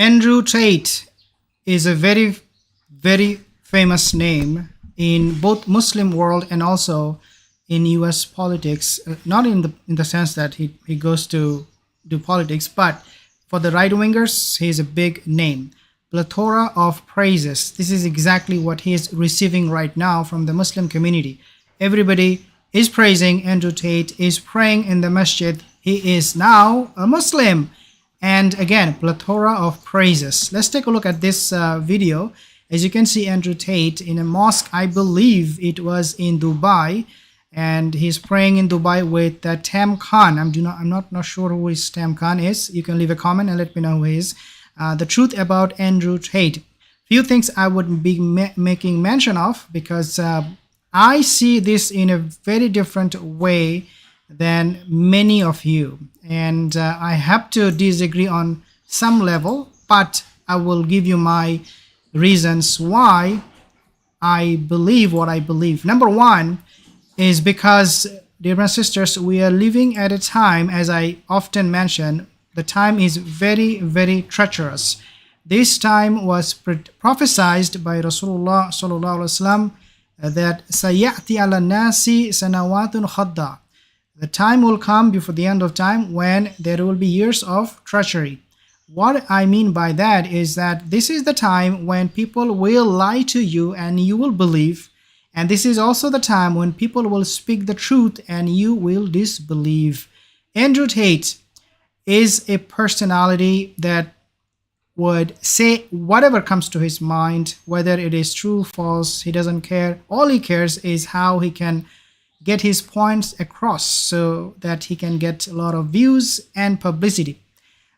Andrew Tate is a very, very famous name in both Muslim world and also in U.S. politics. Not in the sense that he goes to do politics, but for the right wingers, he is a big name. Plethora of praises. This is exactly what he is receiving right now from the Muslim community. Everybody is praising Andrew Tate, is praying in the masjid. He is now a Muslim. And again, plethora of praises. Let's take a look at this video. As you can see, Andrew Tate in a mosque, I believe it was in Dubai, and he's praying in Dubai with Tam Khan. I'm not sure who his Tam Khan is. You can leave a comment and let me know who he is. The truth about Andrew Tate. Few things I would be making mention of, because I see this in a very different way than many of you, and I have to disagree on some level, but I will give you my reasons why I believe what I believe. Number one is because, dear brothers and sisters, we are living at a time, as I often mention, the time is very, very treacherous. This time was prophesied by Rasulullah sallallahu alaihi wasallam that sayati ala nasi sanawatun khadda. The time will come before the end of time when there will be years of treachery. What I mean by that is that this is the time when people will lie to you and you will believe. And this is also the time when people will speak the truth and you will disbelieve. Andrew Tate is a personality that would say whatever comes to his mind, whether it is true, false, he doesn't care. All he cares is how he can get his points across so that he can get a lot of views and publicity.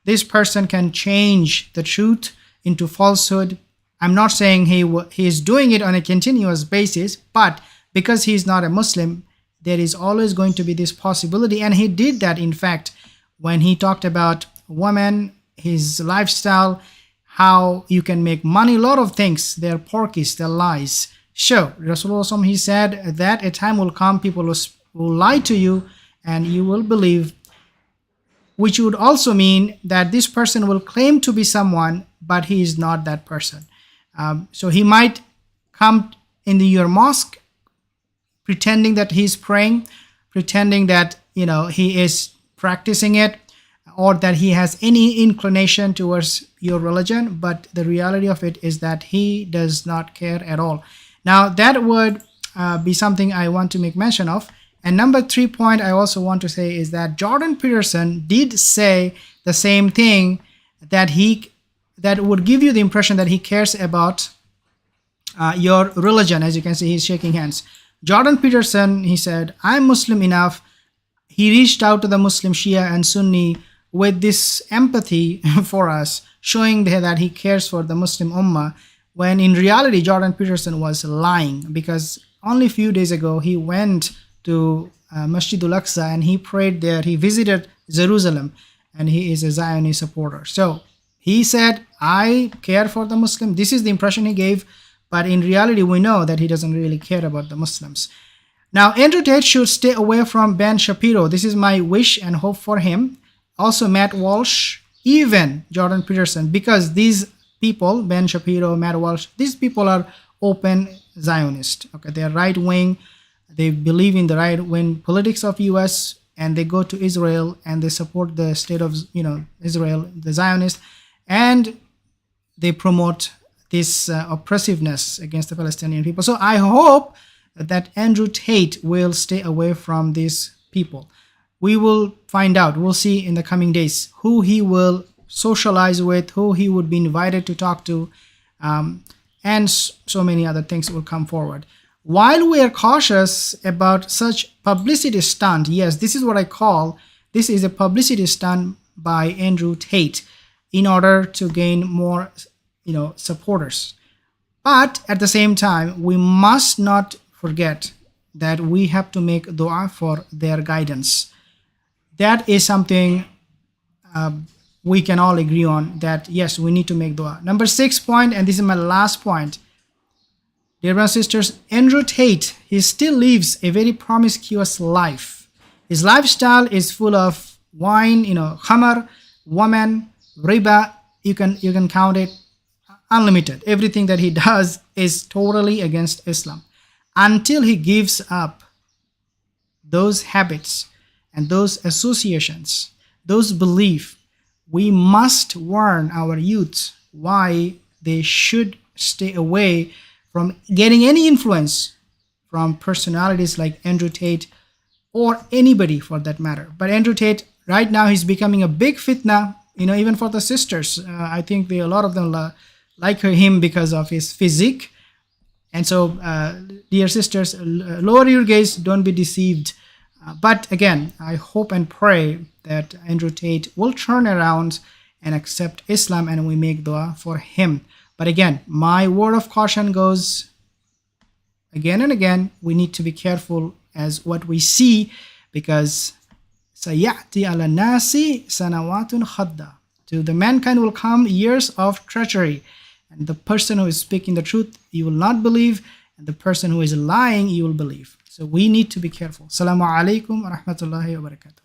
This person can change the truth into falsehood. I'm not saying he is doing it on a continuous basis, but because he is not a Muslim, there is always going to be this possibility. And he did that, in fact, when he talked about women, his lifestyle, how you can make money, a lot of things. They're porkies, they're lies. So Rasulullah, he said that a time will come, people will lie to you and you will believe, which would also mean that this person will claim to be someone, but he is not that person. So he might come in your mosque pretending that he's praying, pretending that he is practicing it, or that he has any inclination towards your religion, but the reality of it is that he does not care at all. Now that would be something I want to make mention of. And number 3 point I also want to say is that Jordan Peterson did say the same thing, that would give you the impression that he cares about your religion. As you can see, he's shaking hands. Jordan Peterson, he said, I'm Muslim enough. He reached out to the Muslim Shia and Sunni with this empathy for us, showing that he cares for the Muslim Ummah, when in reality Jordan Peterson was lying, because only a few days ago he went to Masjid al-Aqsa and he prayed there. He visited Jerusalem and he is a Zionist supporter. So he said, I care for the Muslim. This is the impression he gave, but in reality we know that he doesn't really care about the Muslims. Now Andrew Tate should stay away from Ben Shapiro. This is my wish and hope for him. Also Matt Walsh, even Jordan Peterson, because these people, Ben Shapiro, Matt Walsh, these people are open Zionist. Okay, they are right wing. They believe in the right wing politics of US, and they go to Israel and they support the state of Israel, the Zionist, and they promote this oppressiveness against the Palestinian people. So I hope that Andrew Tate will stay away from these people. We will find out. We'll see in the coming days who he will socialize with, who he would be invited to talk to, and so many other things will come forward. While we are cautious about such publicity stunt, yes, this is what I call, this is a publicity stunt by Andrew Tate in order to gain more, supporters. But at the same time, we must not forget that we have to make dua for their guidance. That is something we can all agree on, that yes, we need to make dua. Number 6 point, and this is my last point. Dear brothers and sisters, Andrew Tate, he still lives a very promiscuous life. His lifestyle is full of wine, khamar, woman, riba, you can count it unlimited. Everything that he does is totally against Islam. Until he gives up those habits and those associations, those beliefs, we must warn our youth why they should stay away from getting any influence from personalities like Andrew Tate or anybody for that matter. But Andrew Tate, right now, he's becoming a big fitna, even for the sisters. I think a lot of them like him because of his physique. And so, dear sisters, lower your gaze, don't be deceived. But again, I hope and pray that Andrew Tate will turn around and accept Islam, and we make dua for him. But again, my word of caution goes again and again, we need to be careful as what we see, because SYED ala nasi sanawatun khadda. To the mankind will come years of treachery, and the person who is speaking the truth, you will not believe, and the person who is lying, you will believe. So we need to be careful. Assalamu alaikum wa rahmatullahi wa barakatuh.